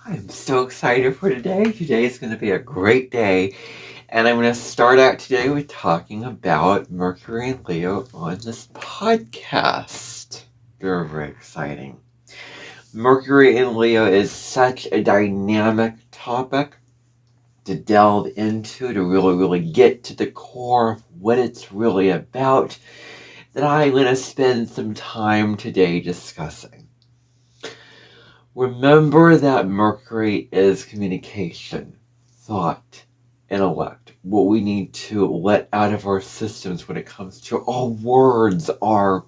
I'm so excited for today. Today is going to be a great day. And I'm going to start out today with talking about Mercury and Leo on this podcast. Very, very exciting. Mercury and Leo is such a dynamic topic to delve into, to really get to the core of what it's really about, that I'm going to spend some time today discussing. Remember that Mercury is communication, thought, intellect, what we need to let out of our systems when it comes to our words, our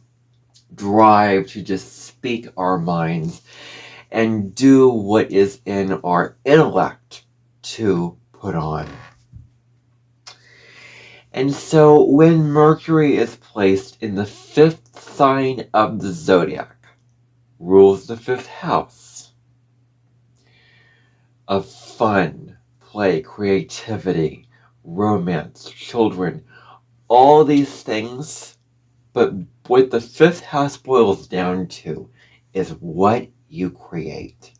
drive to just speak our minds and do what is in our intellect to put on. And so when Mercury is placed in the fifth sign of the zodiac, rules the fifth house of fun, play, creativity, romance, children, all these things. But what the fifth house boils down to is what you create.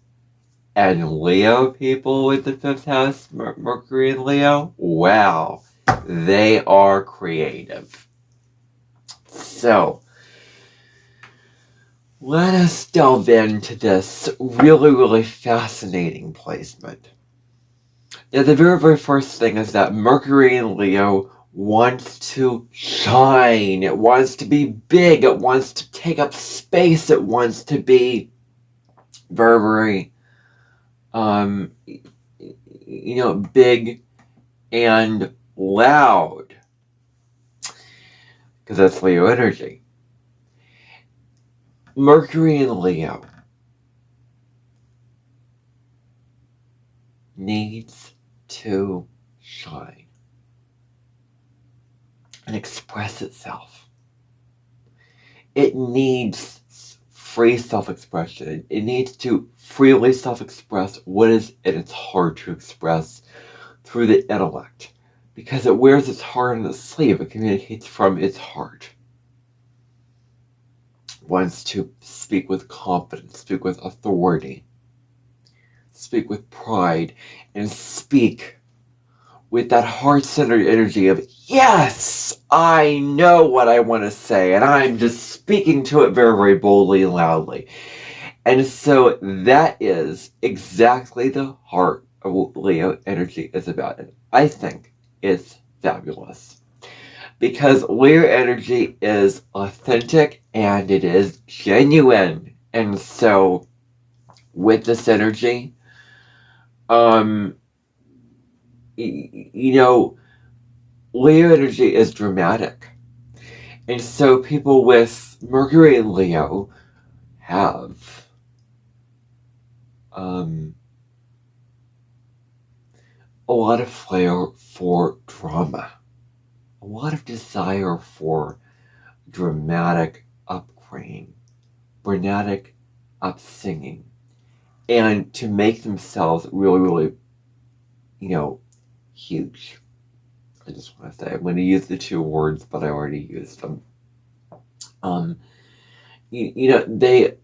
And Leo people with the fifth house, Mercury and Leo, wow, they are creative. So, let us delve into this really fascinating placement. Now, the very first thing is that Mercury in Leo wants to shine. It wants to be big. It wants to take up space. It wants to be very, big and loud. Because that's Leo energy. Mercury in Leo needs to shine and express itself. It needs free self-expression. It needs to freely self-express what is in its heart to express through the intellect, because it wears its heart on its sleeve. It communicates from its heart. Wants to speak with confidence, speak with authority, speak with pride, and speak with that heart-centered energy of, yes, I know what I want to say, and I'm just speaking to it very boldly and loudly. And so that is exactly the heart of what Leo energy is about. And I think it's fabulous. Because Leo energy is authentic and it is genuine. And so with this energy, Leo energy is dramatic. And so people with Mercury and Leo have a lot of flair for drama. A lot of desire for dramatic upbringing, dramatic up-singing, and to make themselves really, huge. I just want to say, I'm going to use the two words, but I already used them. They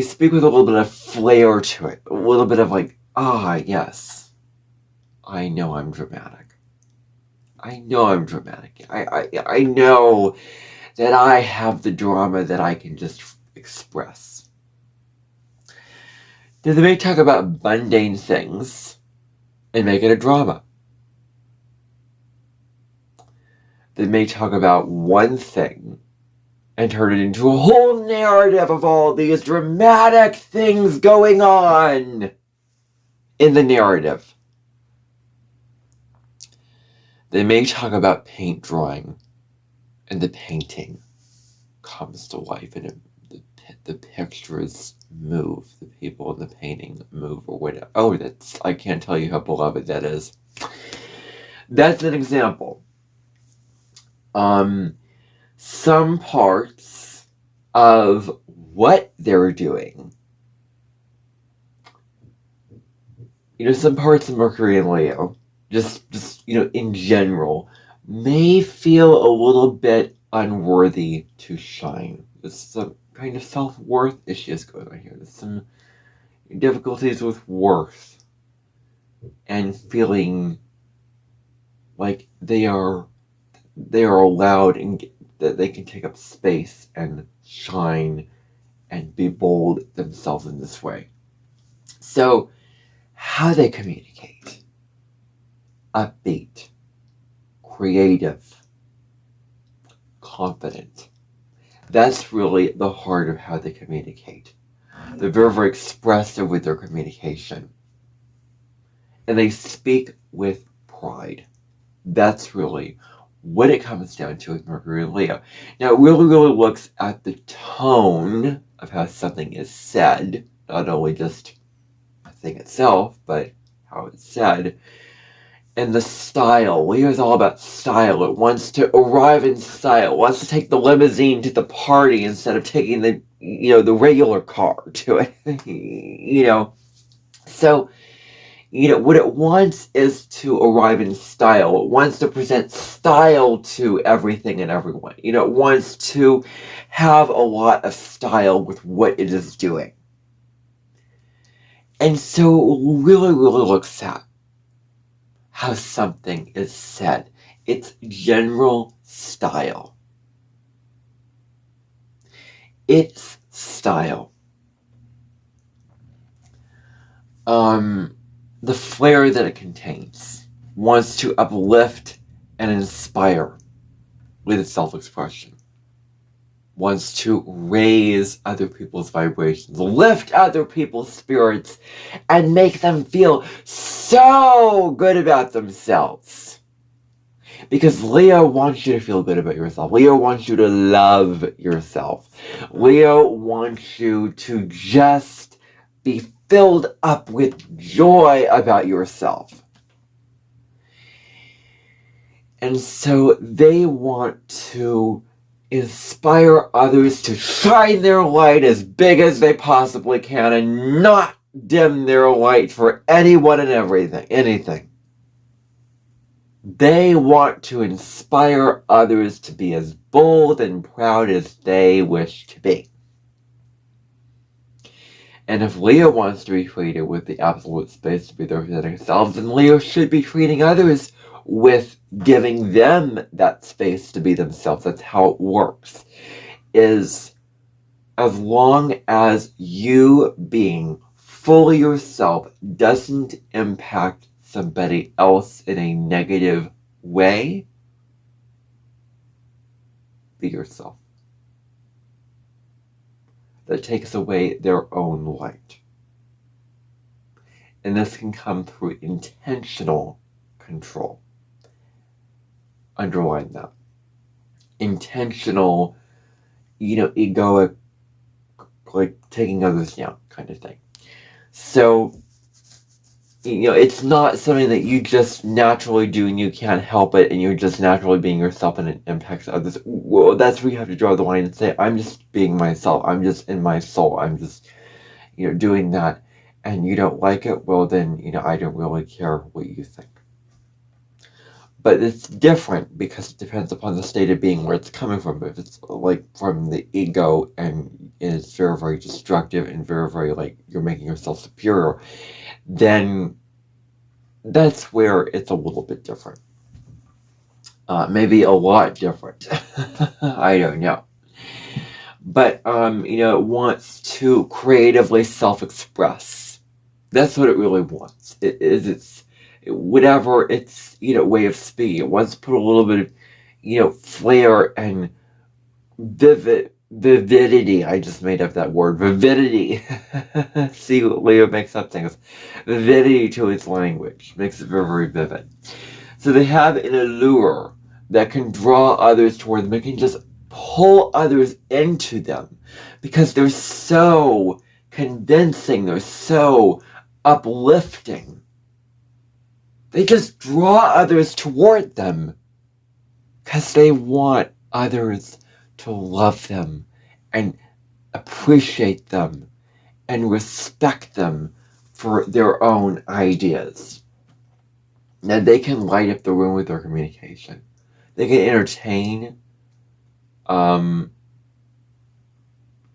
speak with a little bit of flair to it, a little bit of like, yes, I know I'm dramatic. I know I'm dramatic. I know that I have the drama that I can just express. They may talk about mundane things and make it a drama. They may talk about one thing and turn it into a whole narrative of all these dramatic things going on in the narrative. They may talk about paint drawing, and the painting comes to life, and the pictures move, the people in the painting move, or whatever. I can't tell you how beloved that is. That's an example. Some parts of what they're doing, some parts of Mercury and Leo, just in general, may feel a little bit unworthy to shine. There's some kind of self-worth issues going on here. There's some, difficulties with worth and feeling like they are allowed and that they can take up space and shine and be bold themselves in this way. So, how they communicate: upbeat, creative, confident. That's really the heart of how they communicate. They're very, very expressive with their communication. And they speak with pride. That's really what it comes down to with Mercury and Leo. Now, it really, really looks at the tone of how something is said, not only just the thing itself, but how it's said. And the style. Leo is all about style. It wants to arrive in style. It wants to take the limousine to the party instead of taking the regular car to it. So, what it wants is to arrive in style. It wants to present style to everything and everyone. It wants to have a lot of style with what it is doing. And so it really, really looks at how something is said. Its general style. Its style. The flair that it contains wants to uplift and inspire with its self-expression. Wants to raise other people's vibrations, lift other people's spirits, and make them feel so good about themselves. Because Leo wants you to feel good about yourself. Leo wants you to love yourself. Leo wants you to just be filled up with joy about yourself. And so they want to inspire others to shine their light as big as they possibly can and not dim their light for anyone and anything. They want to inspire others to be as bold and proud as they wish to be. And if Leo wants to be treated with the absolute space to be their authentic selves, then Leo should be treating others with giving them that space to be themselves. That's how it works. Is as long as you being fully yourself doesn't impact somebody else in a negative way, be yourself. That takes away their own light. And this can come through intentional control. Underline that. Intentional, egoic, like taking others down kind of thing. So, it's not something that you just naturally do and you can't help it and you're just naturally being yourself and it impacts others. Well, that's where you have to draw the line and say, I'm just being myself. I'm just in my soul. I'm just, doing that. And you don't like it, well then, I don't really care what you think. But it's different because it depends upon the state of being where it's coming from. If it's like from the ego and it's very, very destructive and very, very like you're making yourself superior, then that's where it's a little bit different. Maybe a lot different. I don't know. But, it wants to creatively self-express. That's what it really wants. It's whatever its, way of speaking. It wants to put a little bit of, flair and vividity. I just made up that word. Vividity. See, Leo makes up things. Vividity to its language. Makes it very, very vivid. So they have an allure that can draw others toward them. It can just pull others into them because they're so convincing. They're so uplifting. They just draw others toward them because they want others to love them and appreciate them and respect them for their own ideas. Now, they can light up the room with their communication. They can entertain.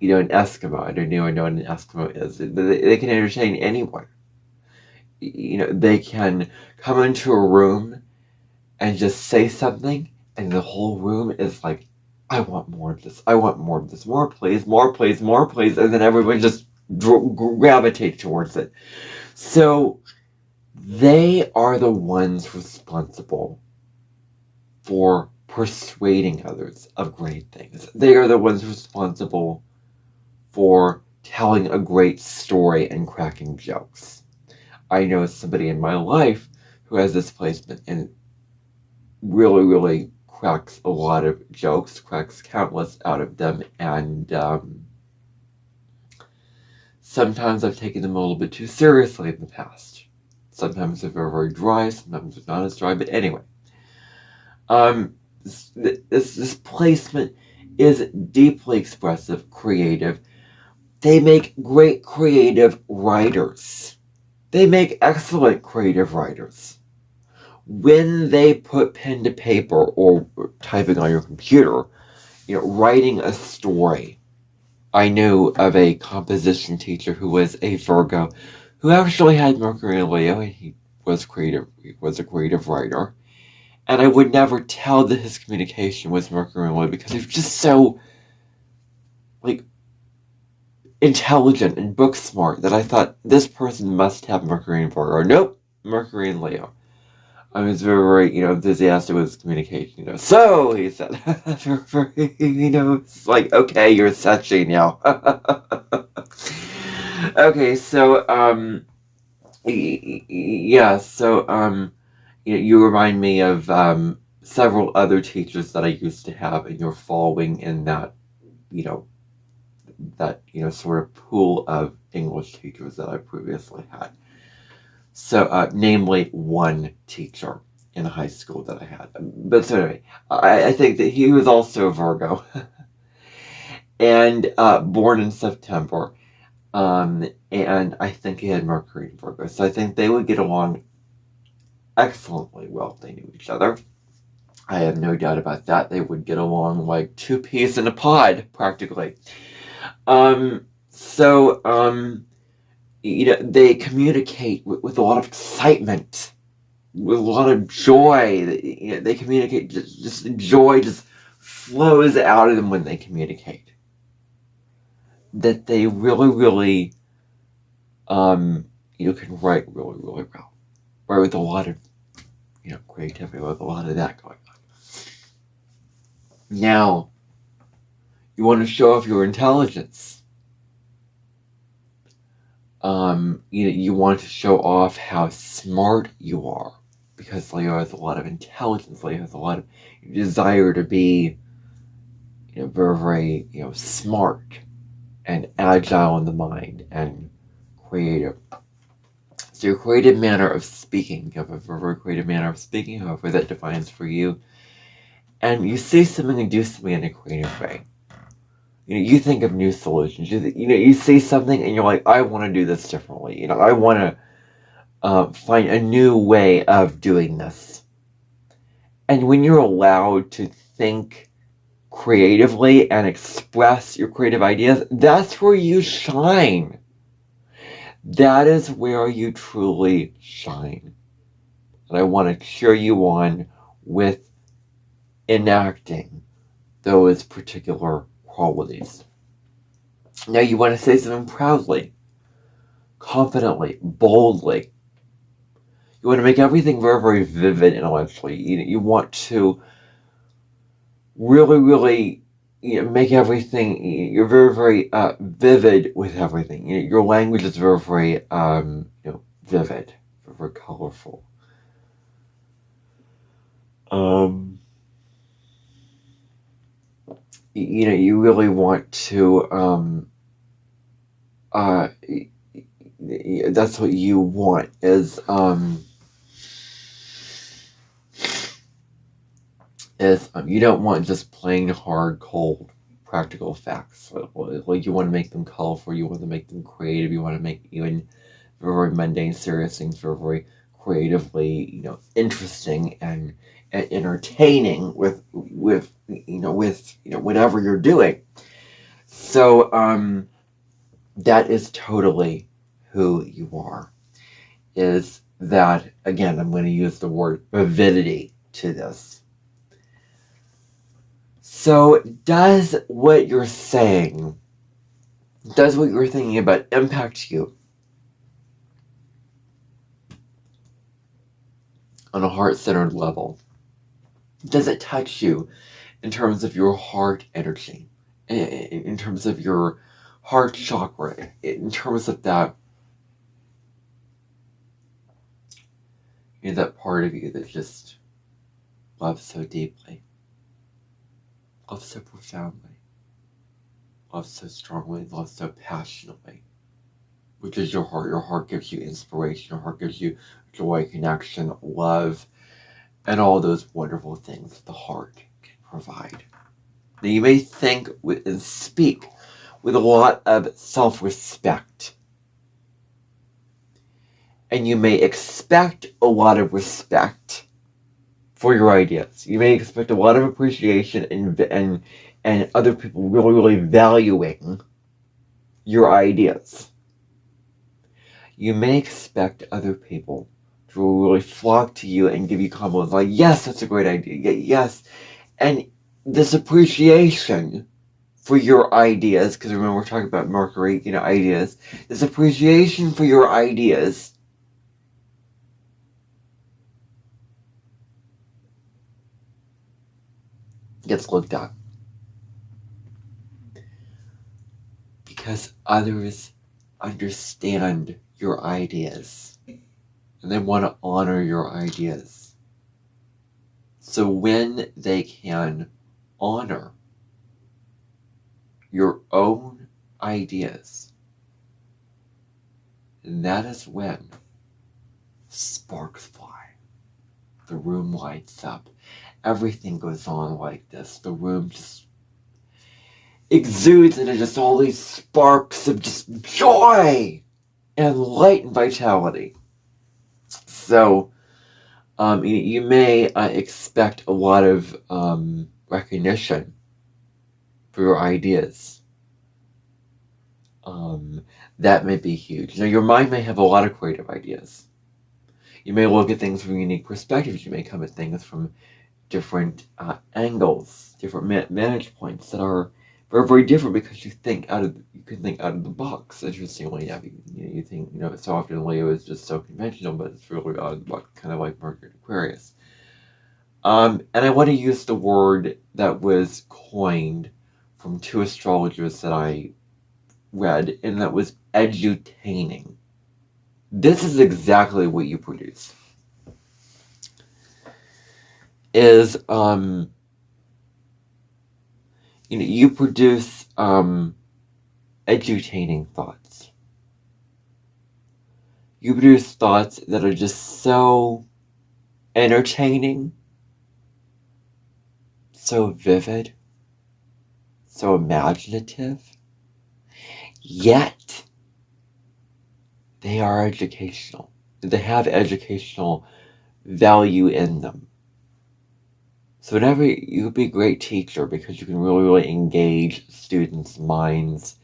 an Eskimo. I don't even know what an Eskimo is. They can entertain anyone. They can come into a room and just say something, and the whole room is like, I want more of this. I want more of this. More, please. More, please. More, please. And then everyone just gravitates towards it. So they are the ones responsible for persuading others of great things. They are the ones responsible for telling a great story and cracking jokes. I know somebody in my life who has this placement and really, really cracks a lot of jokes, cracks countless out of them, and sometimes I've taken them a little bit too seriously in the past. Sometimes they're very, very dry, sometimes they're not as dry, but anyway. This placement is deeply expressive, creative. They make great creative writers. They make excellent creative writers. When they put pen to paper or typing on your computer, writing a story. I knew of a composition teacher who was a Virgo, who actually had Mercury and Leo, and he was a creative writer. And I would never tell that his communication was Mercury and Leo because he was just so, intelligent and book smart that I thought this person must have Mercury and Virgo. Nope, Mercury and Leo. I was very, enthusiastic with his communication. So, he said, it's like, okay, you're Sachi now. Okay, so, yeah, so, you remind me of, several other teachers that I used to have, and you're following in that, sort of pool of English teachers that I previously had. So, namely one teacher in high school that I had. But so anyway, I think that he was also a Virgo. And born in September. And I think he had Mercury in Virgo. So I think they would get along excellently well if they knew each other. I have no doubt about that. They would get along like two peas in a pod, practically. They communicate with a lot of excitement, with a lot of joy. They communicate, just the joy just flows out of them when they communicate. That they really, really, can write really, really well. Write with a lot of, creativity, with a lot of that going on. Now, you want to show off your intelligence. You want to show off how smart you are, because Leo has a lot of intelligence. Leo has a lot of desire to be, very, very, smart and agile in the mind and creative. So your creative manner of speaking, you have a very creative manner of speaking, however that defines for you. And you say something and do something in a creative way. You think of new solutions. You see something and you're like, I want to do this differently. I want to find a new way of doing this. And when you're allowed to think creatively and express your creative ideas, that's where you shine. That is where you truly shine. And I want to cheer you on with enacting those particular qualities. Now you want to say something proudly, confidently, boldly. You want to make everything very, very vivid intellectually. You want to really, really make everything, you're very, very vivid with everything. Your language is very, very vivid, very, very colorful. You really want to, that's what you want, is you don't want just plain, hard, cold, practical facts. Like you want to make them colorful, you want to make them creative, you want to make even very, very mundane, serious things very, very creatively, interesting and entertaining with whatever you're doing. So, that is totally who you are. Is that, again, I'm going to use the word avidity to this. So, does what you're saying, does what you're thinking about impact you on a heart-centered level? Does it touch you in terms of your heart energy, in terms of your heart chakra, in terms of that, that part of you that just loves so deeply, loves so profoundly, loves so strongly, loves so passionately, which is your heart. Your heart gives you inspiration. Your heart gives you joy, connection, love, and all those wonderful things the heart can provide. Now, you may think and speak with a lot of self-respect. And you may expect a lot of respect for your ideas. You may expect a lot of appreciation and other people really, really valuing your ideas. You may expect other people to really flock to you and give you compliments like, yes, that's a great idea. Yes. And this appreciation for your ideas, because remember we're talking about Mercury, ideas. This appreciation for your ideas gets looked at. Because others understand your ideas and they want to honor your ideas. So when they can honor your own ideas, that is when sparks fly. The room lights up. Everything goes on like this. The room just exudes into just all these sparks of just joy and light and vitality. So, you may expect a lot of recognition for your ideas. That may be huge. Now, your mind may have a lot of creative ideas. You may look at things from unique perspectives. You may come at things from different angles, different vantage points that are very, very different because you can think out of the box. Interestingly enough, you think, so often Leo is just so conventional, but it's really out of the box, kind of like Mercury and Aquarius. And I want to use the word that was coined from two astrologers that I read, and that was edutaining. This is exactly what you produce. Is you produce edutaining thoughts. You produce thoughts that are just so entertaining, so vivid, so imaginative, yet they are educational. They have educational value in them. So whenever you could be a great teacher because you can really, really engage students' minds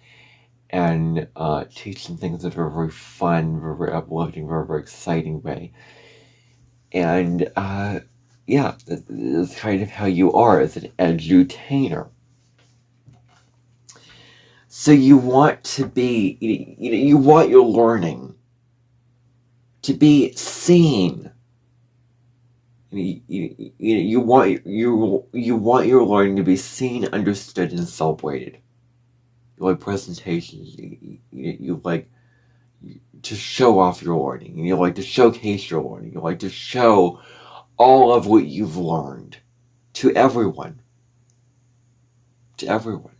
and teach them things that are very fun, very, very uplifting, very, very exciting way. And that's kind of how you are as an edutainer. So you want to be, you want your learning to be seen. You want your learning to be seen, understood, and celebrated. You like presentations. You like to show off your learning. You like to showcase your learning. You like to show all of what you've learned to everyone. To everyone.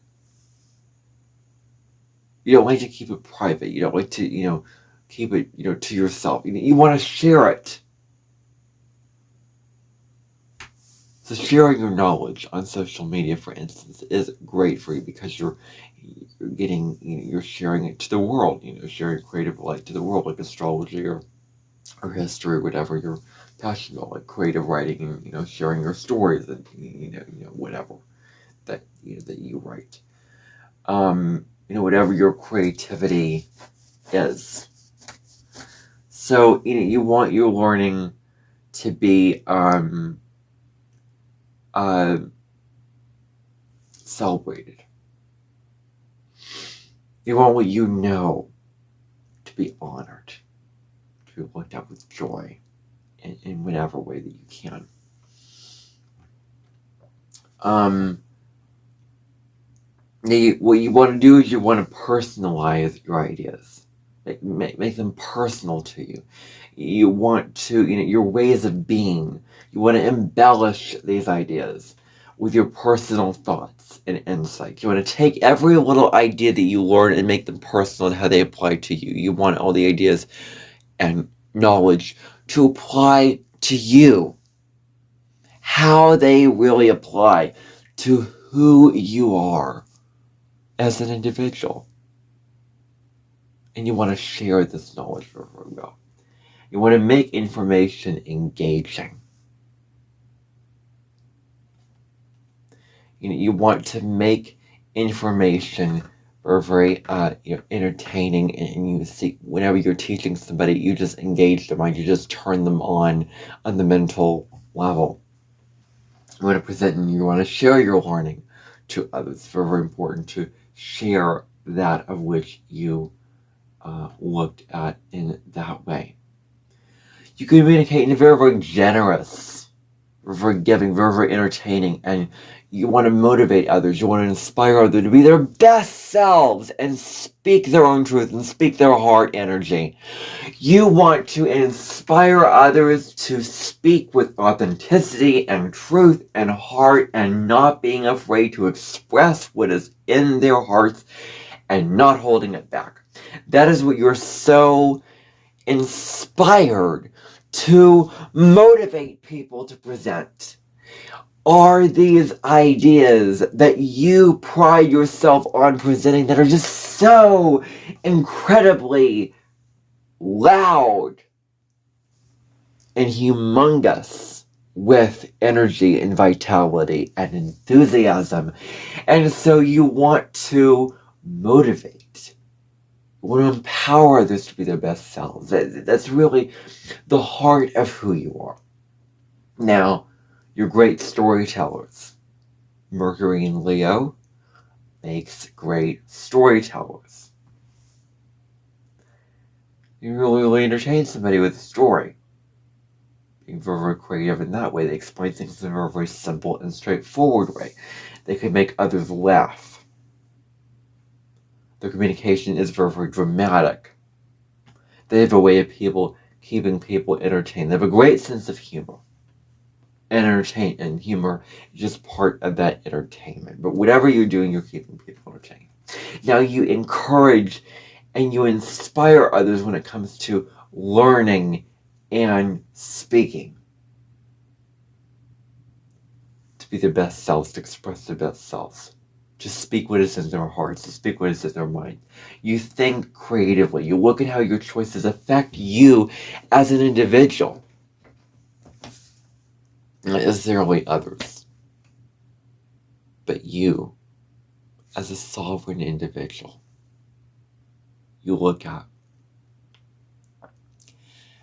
You don't like to keep it private. You don't like to, keep it, to yourself. You want to share it. So sharing your knowledge on social media, for instance, is great for you because you're sharing it to the world. Sharing creative light to the world, like astrology or history, or whatever you're passionate about, like creative writing, and sharing your stories and whatever that you write. whatever your creativity is. So, you want your learning to be celebrated. You want what you know to be honored, to be looked at with joy in whatever way that you can. What you want to do is you want to personalize your ideas. Make them personal to you. You want to, your ways of being. You want to embellish these ideas with your personal thoughts and insights. You want to take every little idea that you learn and make them personal and how they apply to you. You want all the ideas and knowledge to apply to you. How they really apply to who you are as an individual. And you want to share this knowledge very well. You want to make information engaging. You want to make information very entertaining, and you see whenever you're teaching somebody, you just engage their mind, you just turn them on the mental level. You want to present and you want to share your learning to others. It's very, very important to share that of which you looked at in that way. You communicate in a very, very generous, very giving, very, very entertaining, and you want to motivate others. You want to inspire others to be their best selves and speak their own truth and speak their heart energy. You want to inspire others to speak with authenticity and truth and heart, and not being afraid to express what is in their hearts and not holding it back. That is what you're so inspired to motivate people to present. Are these ideas that you pride yourself on presenting that are just so incredibly loud and humongous with energy and vitality and enthusiasm? And so you want to motivate, you want to empower others to be their best selves. That's really the heart of who you are. Now, you're great storytellers. Mercury in Leo makes great storytellers. You really entertain somebody with a story. Being very, very creative in that way. They explain things in a very, very simple and straightforward way. They can make others laugh. Their communication is very, very dramatic. They have a way of keeping people entertained. They have a great sense of humor. And humor is just part of that entertainment. But whatever you're doing, you're keeping people entertained. Now you encourage and you inspire others when it comes to learning and speaking. To be their best selves, to express their best selves. To speak what is in their hearts, to speak what is in their mind. You think creatively. You look at how your choices affect you as an individual. Not necessarily others, but you as a sovereign individual. You look at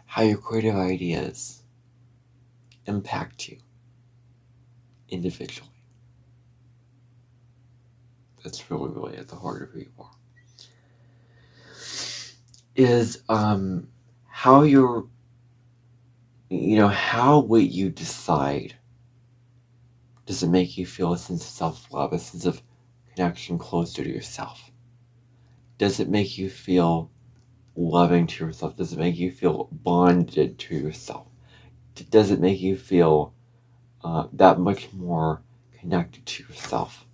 how your creative ideas impact you individually. That's really, really at the heart of who you are. Is how you're, how what you decide, does it make you feel a sense of self-love, a sense of connection closer to yourself? Does it make you feel loving to yourself? Does it make you feel bonded to yourself? Does it make you feel that much more connected to yourself?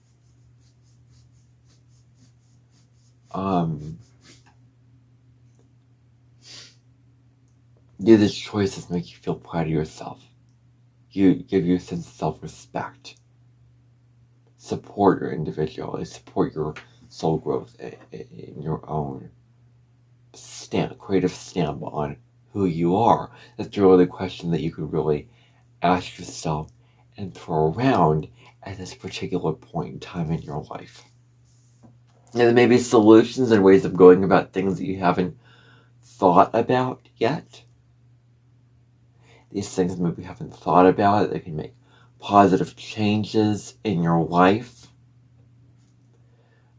Do these choices make you feel proud of yourself? You give you a sense of self-respect. Support your individuality. Support your soul growth in your own creative stamp on who you are. That's really the question that you could really ask yourself and throw around at this particular point in time in your life. And there may be solutions and ways of going about things that you haven't thought about yet. These things maybe you haven't thought about. They can make positive changes in your life.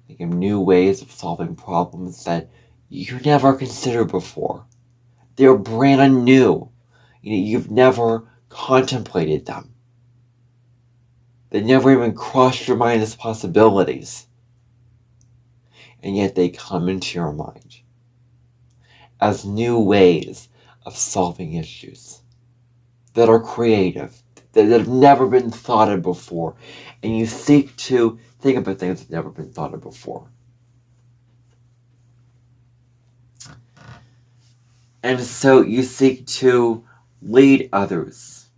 They give new ways of solving problems that you never considered before. They're brand new. You've never contemplated them. They never even crossed your mind as possibilities. And yet they come into your mind as new ways of solving issues that are creative, that have never been thought of before. And you seek to think about things that have never been thought of before. And so you seek to lead others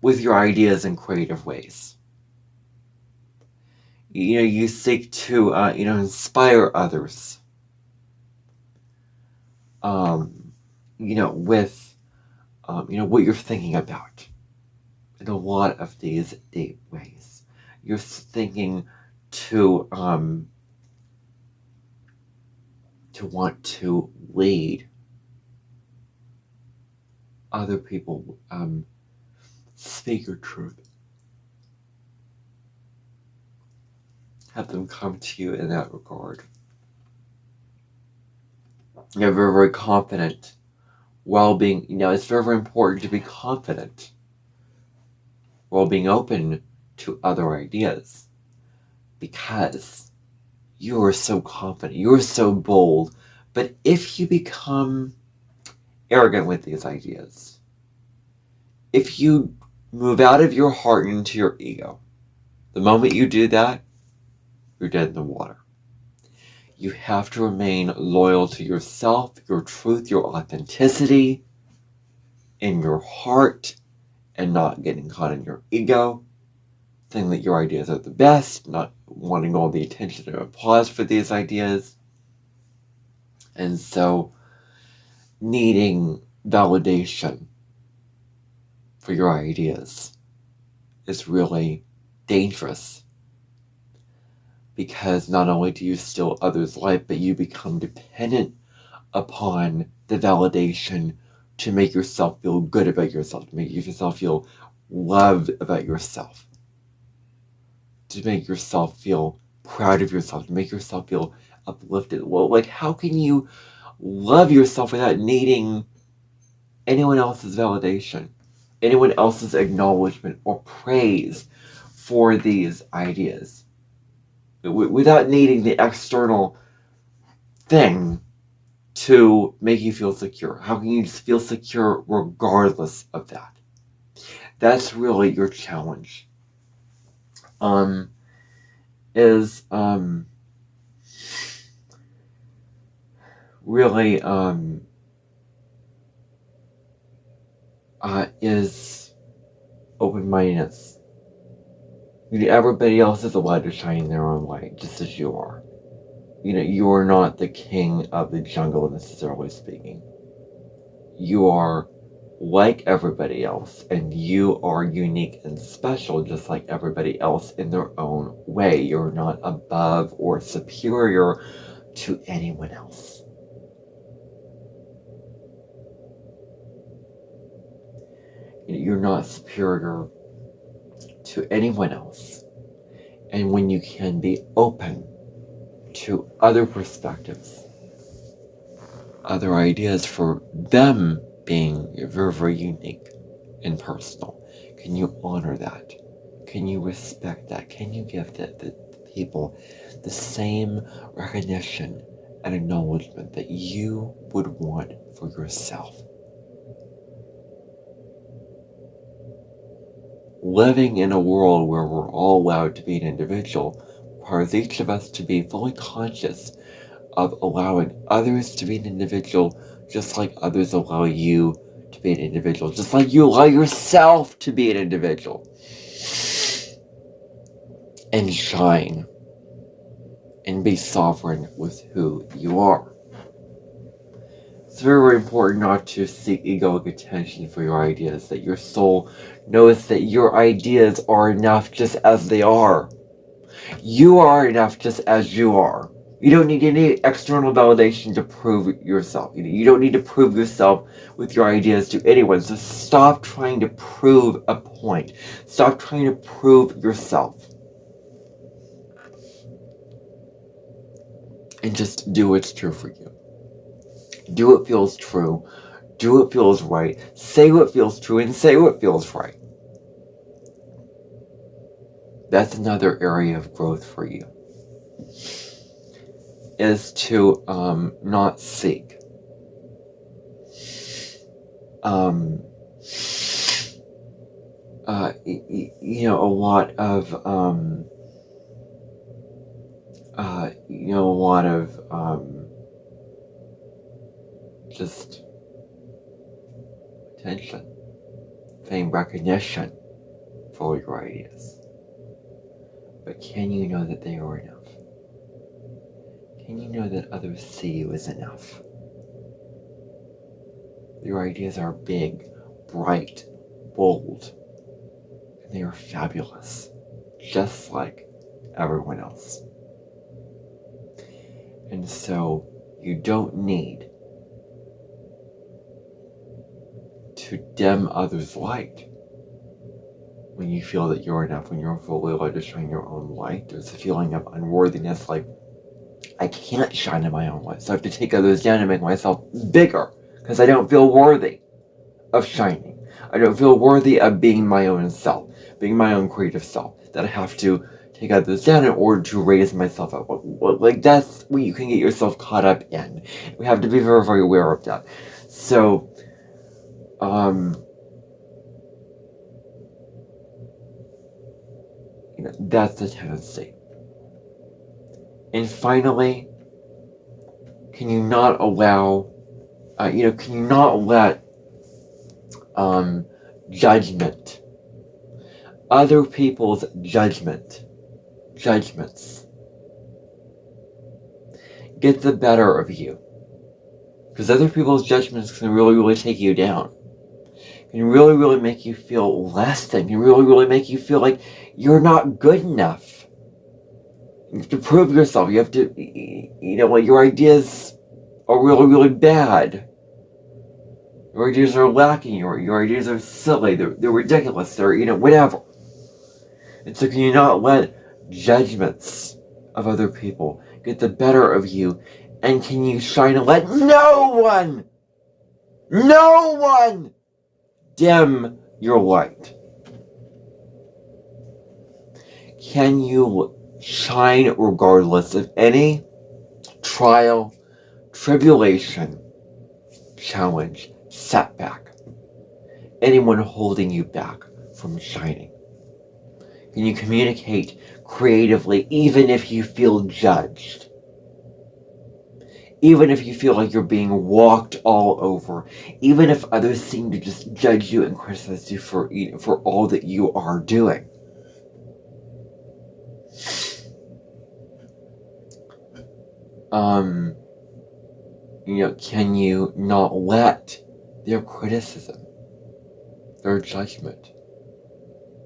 with your ideas in creative ways. You seek to, inspire others, with, what you're thinking about in a lot of these deep ways. You're thinking to want to lead other people, speak your truth. Have them come to you in that regard. You're very, very confident while being, it's very, very important to be confident while being open to other ideas, because you are so confident, you're so bold. But if you become arrogant with these ideas, if you move out of your heart into your ego, the moment you do that, you're dead in the water. You have to remain loyal to yourself, your truth, your authenticity in your heart, and not getting caught in your ego, thinking that your ideas are the best, not wanting all the attention and applause for these ideas. And so needing validation for your ideas is really dangerous, because not only do you steal others' life, but you become dependent upon the validation to make yourself feel good about yourself, to make yourself feel loved about yourself, to make yourself feel proud of yourself, to make yourself feel uplifted. Well, how can you love yourself without needing anyone else's validation, anyone else's acknowledgement or praise for these ideas? Without needing the external thing to make you feel secure. How can you just feel secure regardless of that? That's really your challenge. Is open-mindedness. Everybody else is allowed to shine their own light, just as you are. You are not the king of the jungle, necessarily speaking. You are like everybody else, and you are unique and special, just like everybody else in their own way. You're not above or superior to anyone else. You're not superior to anyone else. And when you can be open to other perspectives, other ideas, for them being very, very unique and personal, can you honor that? Can you respect that? Can you give the people the same recognition and acknowledgement that you would want for yourself? Living in a world where we're all allowed to be an individual requires each of us to be fully conscious of allowing others to be an individual, just like others allow you to be an individual, just like you allow yourself to be an individual. And shine and be sovereign with who you are. It's very, very important not to seek egoic attention for your ideas, that your soul knows that your ideas are enough just as they are. You are enough just as you are. You don't need any external validation to prove yourself. You don't need to prove yourself with your ideas to anyone. So stop trying to prove a point. Stop trying to prove yourself. And just do what's true for you. Do what feels true. Do what feels right. Say what feels true and say what feels right. That's another area of growth for you. Is to not seek. A lot of just attention, fame, recognition for your ideas. But can you know that they are enough? Can you know that others see you as enough? Your ideas are big, bright, bold, and they are fabulous, just like everyone else. And so you don't need to dim others' light when you feel that you're enough, when you're fully allowed to shine your own light. There's a feeling of unworthiness, like, I can't shine in my own light, so I have to take others down and make myself bigger because I don't feel worthy of shining. I don't feel worthy of being my own self, being my own creative self, that I have to take others down in order to raise myself up. Like, that's where you can get yourself caught up in. We have to be very, very aware of that. So, that's the tendency. And finally, can you not allow, can you not let judgment, other people's judgments, get the better of you? Because other people's judgments can really, really take you down. Can really, really make you feel less than. Can really, really make you feel like you're not good enough. You have to prove yourself. You have to, your ideas are really, really bad. Your ideas are lacking. Your ideas are silly. They're ridiculous. They're, whatever. And so can you not let judgments of other people get the better of you? And can you shine and let no one dim your light? Can you shine regardless of any trial, tribulation, challenge, setback, anyone holding you back from shining? Can you communicate creatively even if you feel judged? Even if you feel like you're being walked all over, even if others seem to just judge you and criticize you for all that you are doing. Can you not let their criticism, their judgment,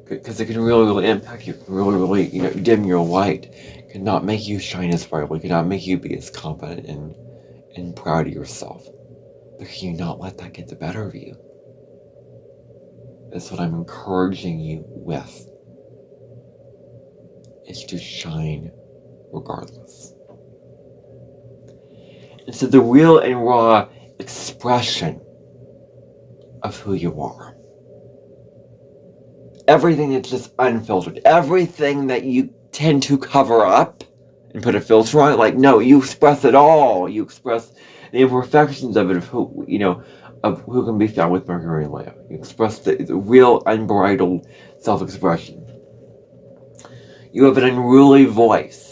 because it can really, really impact you, can really, really, dim your light, cannot make you shine as brightly, cannot make you be as confident and proud of yourself. But can you not let that get the better of you? That's what I'm encouraging you with, is to shine regardless. And so the real and raw expression of who you are, everything that's just unfiltered, everything that you tend to cover up and put a filter on it, like, no, you express it all. You express the imperfections of it, of who can be found with Mercury and Leo. You express the real unbridled self-expression. You have an unruly voice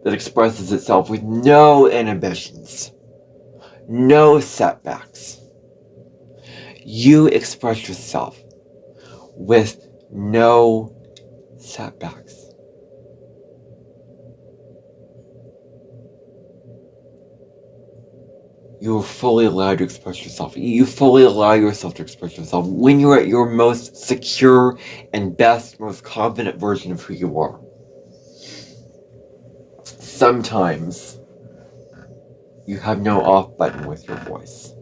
that expresses itself with no inhibitions, no setbacks. You express yourself with no setbacks. You are fully allowed to express yourself. You fully allow yourself to express yourself when you're at your most secure and best, most confident version of who you are. sometimes you have no off button with your voice.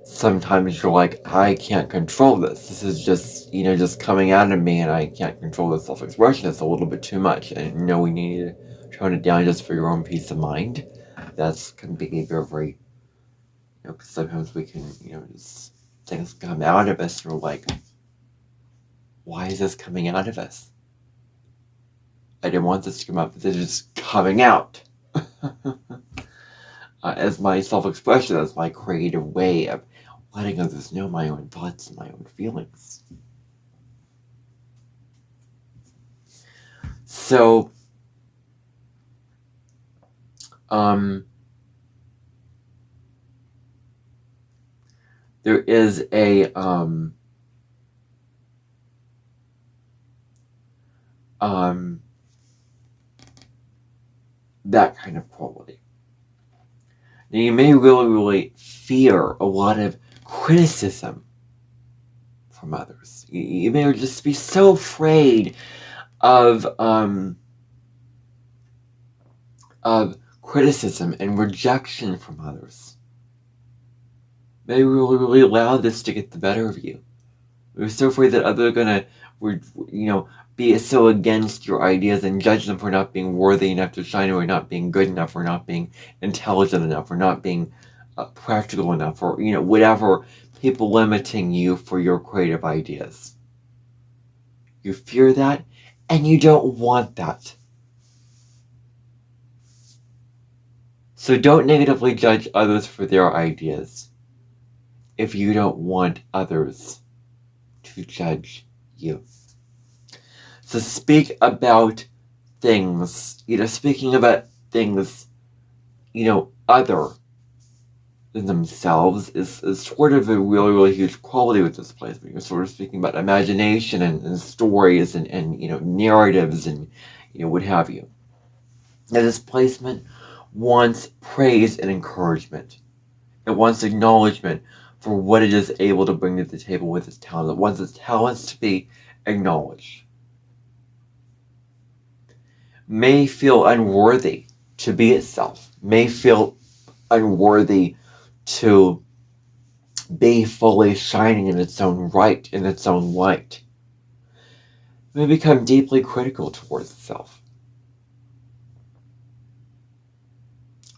Sometimes you're like, I can't control this. This is just, just coming out of me, and I can't control the self-expression. It's a little bit too much. And we need to tone it down just for your own peace of mind. That's can be very, because sometimes we can, just things come out of us, and we're like, why is this coming out of us? I didn't want this to come out, but this is coming out. As my self-expression, as my creative way of letting others know my own thoughts and my own feelings. So, there is a, that kind of quality. Now, you may really fear a lot of criticism from others. You may just be so afraid of criticism and rejection from others. May really allow this to get the better of you. You're so afraid that others are gonna, be so against your ideas and judge them for not being worthy enough to shine, or not being good enough, or not being intelligent enough, or not being practical enough, or whatever, people limiting you for your creative ideas. You fear that, and you don't want that. So don't negatively judge others for their ideas if you don't want others to judge you. So speak about things, speaking about things, other than themselves is sort of a really huge quality with this placement. You're sort of speaking about imagination and stories and narratives and, what have you. Now, this placement wants praise and encouragement. It wants acknowledgement for what it is able to bring to the table with its talent. It wants its talents to be acknowledged. May feel unworthy to be itself. May feel unworthy to be fully shining in its own right, in its own light. May become deeply critical towards itself.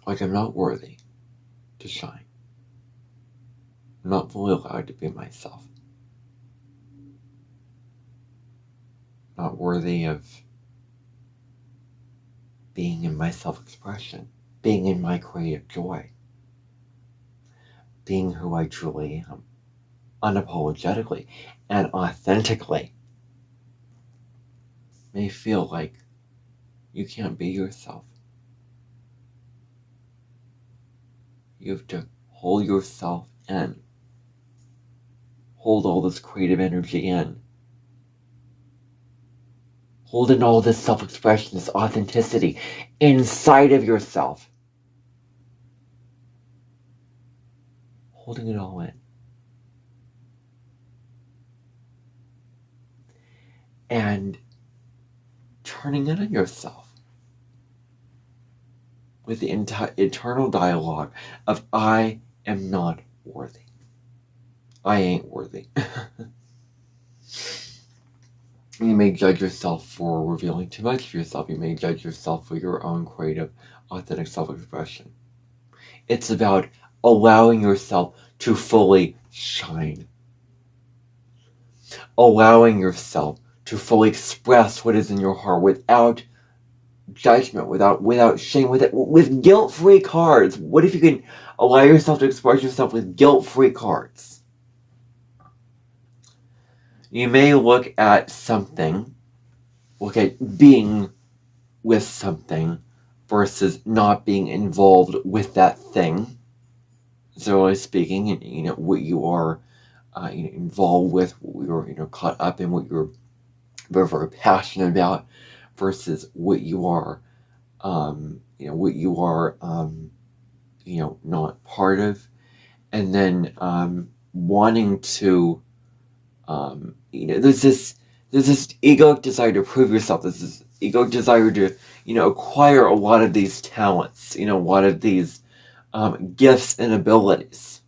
Like, I'm not worthy to shine. I'm not fully allowed to be myself. Not worthy of being in my self-expression, being in my creative joy, being who I truly am, unapologetically and authentically. May feel like you can't be yourself. You have to hold yourself in. Hold all this creative energy in. Hold in all this self-expression, this authenticity inside of yourself. Holding it all in. And turning in on yourself with the internal dialogue of, I am not worthy. I ain't worthy. You may judge yourself for revealing too much of yourself. You may judge yourself for your own creative, authentic self-expression. It's about allowing yourself to fully shine. Allowing yourself to fully express what is in your heart without judgment, without shame, with guilt-free cards. What if you can allow yourself to express yourself with guilt-free cards? You may look at being with something versus not being involved with that thing. So speaking, what you are involved with, what you're caught up in, what you're very passionate about, versus what you are, not part of, and then wanting to, there's this egoic desire to prove yourself. There's this ego desire to, acquire a lot of these talents, a lot of these gifts and abilities.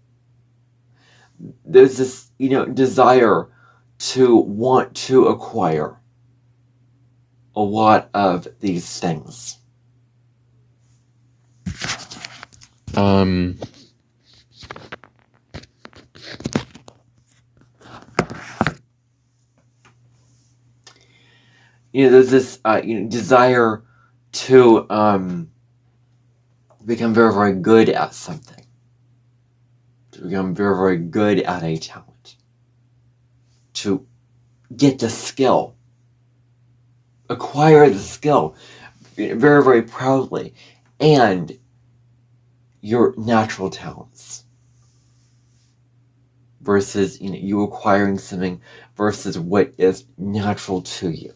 There's this, desire to want to acquire a lot of these things. There's this, desire to become very, very good at something. To become very, very good at a talent. To get the skill. Acquire the skill very, very proudly. And your natural talents. Versus, you acquiring something versus what is natural to you.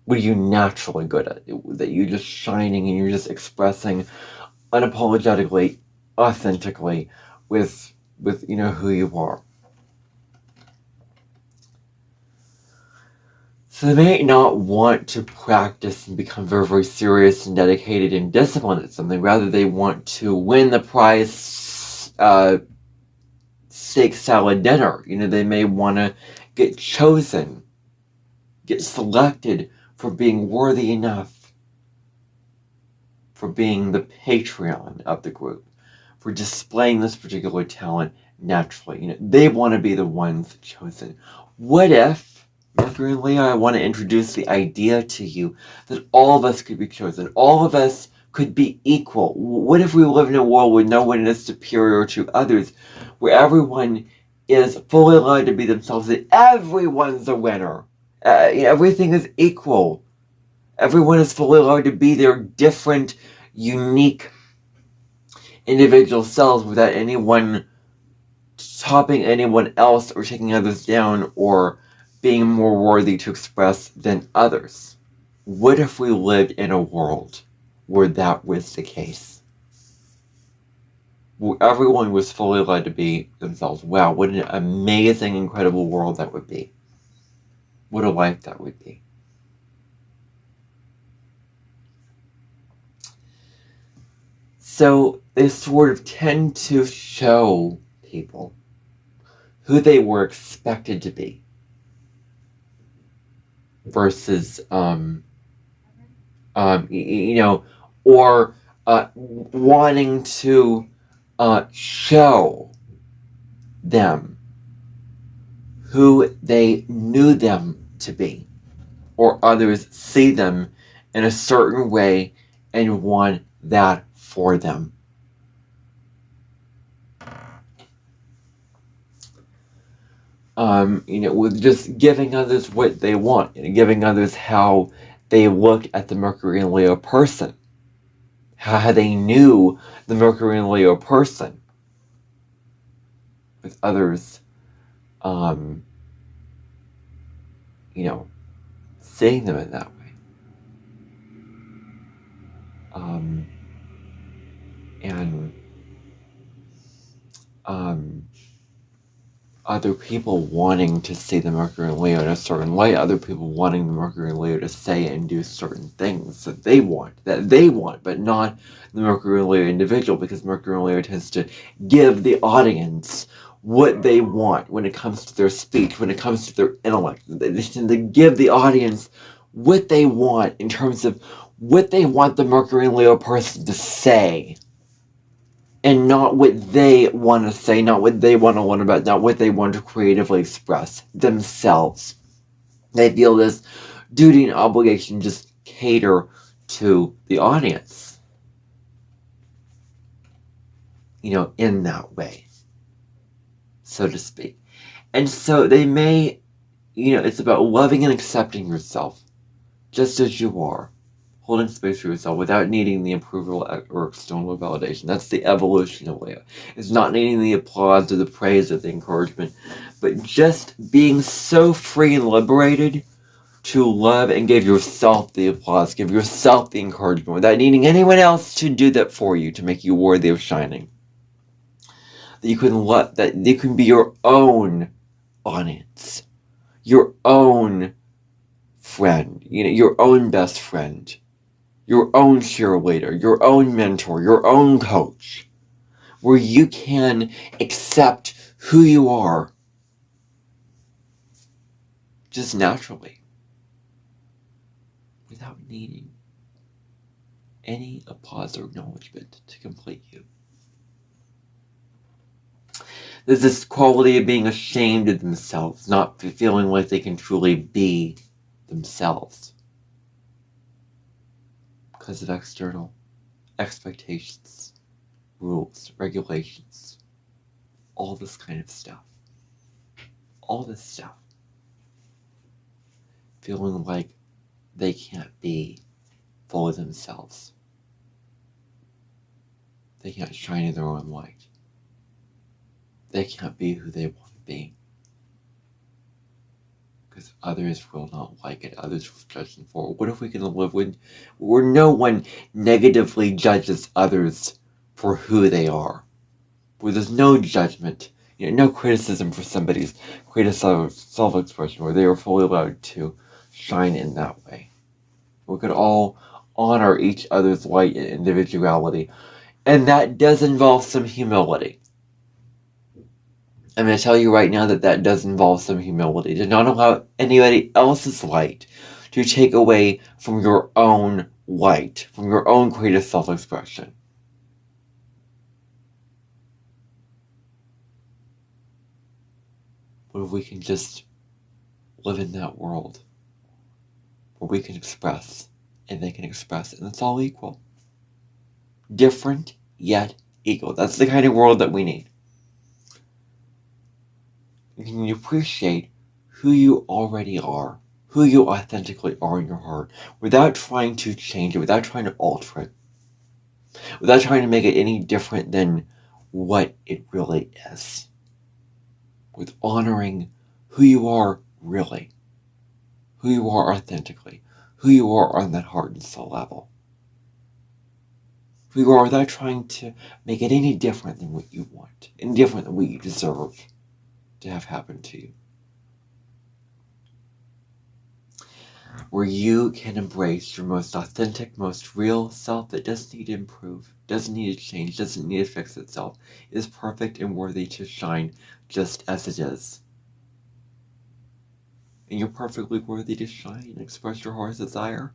What are you naturally good at? That you're just shining and you're just expressing unapologetically, authentically with who you are. So they may not want to practice and become very, very serious and dedicated and disciplined at something. Rather, they want to win the prize steak salad dinner. They may want to get chosen, get selected for being worthy enough, for being the Patreon of the group, for displaying this particular talent naturally. They want to be the ones chosen. What if, Mercury and Leo, I want to introduce the idea to you that all of us could be chosen. All of us could be equal. What if we live in a world where no one is superior to others, where everyone is fully allowed to be themselves, that everyone's a winner? Everything is equal. Everyone is fully allowed to be their different, unique, individual selves without anyone topping anyone else or taking others down or being more worthy to express than others. What if we lived in a world where that was the case? Where everyone was fully allowed to be themselves. Wow, what an amazing, incredible world that would be. What a life that would be. So they sort of tend to show people who they were expected to be versus, or wanting to show them who they knew them to be, or others see them in a certain way and want that for them. With just giving others what they want, giving others how they looked at the Mercury and Leo person, how they knew the Mercury and Leo person, with others, seeing them in that way. Other people wanting to see the Mercury and Leo in a certain light, other people wanting the Mercury and Leo to say and do certain things that they want, but not the Mercury and Leo individual, because Mercury and Leo tends to give the audience what they want when it comes to their speech, when it comes to their intellect. They tend to give the audience what they want in terms of what they want the Mercury and Leo person to say. And not what they want to say, not what they want to learn about, not what they want to creatively express themselves. They feel this duty and obligation to just cater to the audience. In that way, so to speak. And so they may, it's about loving and accepting yourself just as you are. Holding space for yourself without needing the approval or external validation. That's the evolution of Leo. It's not needing the applause or the praise or the encouragement, but just being so free and liberated to love and give yourself the applause, give yourself the encouragement without needing anyone else to do that for you to make you worthy of shining. That you can be your own audience, your own friend, your own best friend, your own cheerleader, your own mentor, your own coach, where you can accept who you are just naturally, without needing any applause or acknowledgement to complete you. There's this quality of being ashamed of themselves, not feeling like they can truly be themselves because of external expectations, rules, regulations, all this kind of stuff. All this stuff. Feeling like they can't be fully themselves. They can't shine in their own light. They can't be who they want to be. Because others will not like it. Others will judge them for it. What if we can live where no one negatively judges others for who they are? Where there's no judgment, no criticism for somebody's creative self-expression, where they are fully allowed to shine in that way. We could all honor each other's light and individuality. And that does involve some humility. I'm going to tell you right now that does involve some humility. To not allow anybody else's light to take away from your own light, from your own creative self-expression. What if we can just live in that world where we can express and they can express, and it's all equal. Different, yet equal. That's the kind of world that we need. Can you appreciate who you already are, who you authentically are in your heart, without trying to change it, without trying to alter it, without trying to make it any different than what it really is, with honoring who you are really, who you are authentically, who you are on that heart and soul level, who you are without trying to make it any different than what you want, any different than what you deserve to have happen to you. Where you can embrace your most authentic, most real self that doesn't need to improve, doesn't need to change, doesn't need to fix itself, is perfect and worthy to shine just as it is. And you're perfectly worthy to shine and express your heart's desire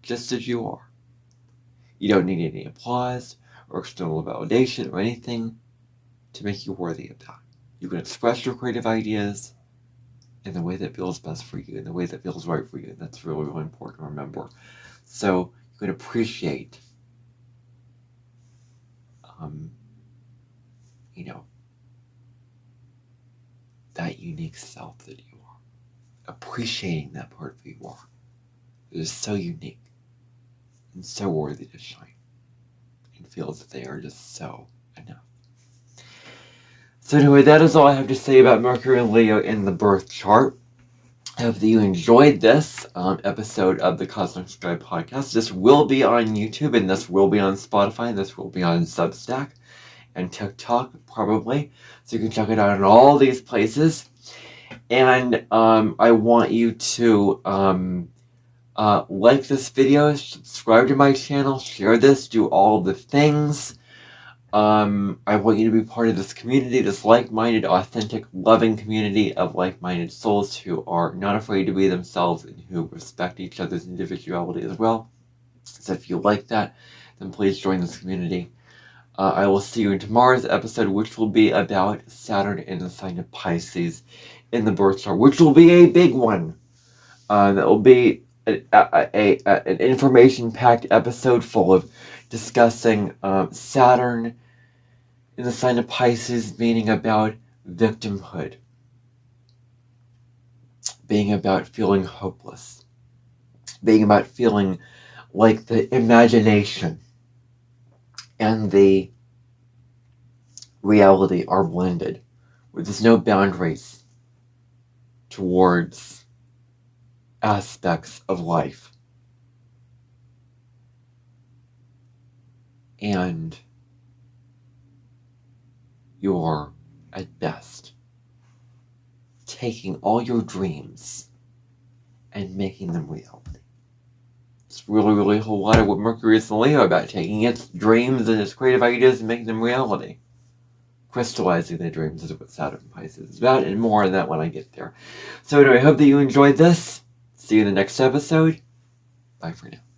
just as you are. You don't need any applause or external validation or anything to make you worthy of that. You can express your creative ideas in the way that feels best for you, in the way that feels right for you. That's really, really important to remember. So you can appreciate, that unique self that you are. Appreciating that part of who you are. It is so unique and so worthy to shine, and feels that they are just so enough. So anyway, that is all I have to say about Mercury and Leo in the birth chart. I hope that you enjoyed this episode of the Cosmic Sky Podcast. This will be on YouTube, and this will be on Spotify, and this will be on Substack and TikTok, probably. So you can check it out in all these places. And I want you to like this video, subscribe to my channel, share this, do all the things. I want you to be part of this community, this like-minded, authentic, loving community of like-minded souls who are not afraid to be themselves and who respect each other's individuality as well. So if you like that, then please join this community. I will see you in tomorrow's episode, which will be about Saturn in the sign of Pisces in the birth chart, which will be a big one. That will be an information-packed episode full of discussing Saturn in the sign of Pisces, meaning about victimhood, being about feeling hopeless, being about feeling like the imagination and the reality are blended, where there's no boundaries towards aspects of life. And you're, at best, taking all your dreams and making them reality. It's really a whole lot of what Mercury is in Leo about, taking its dreams and its creative ideas and making them reality. Crystallizing the dreams is what Saturn in Pisces is about, and more on that when I get there. So anyway, I hope that you enjoyed this. See you in the next episode. Bye for now.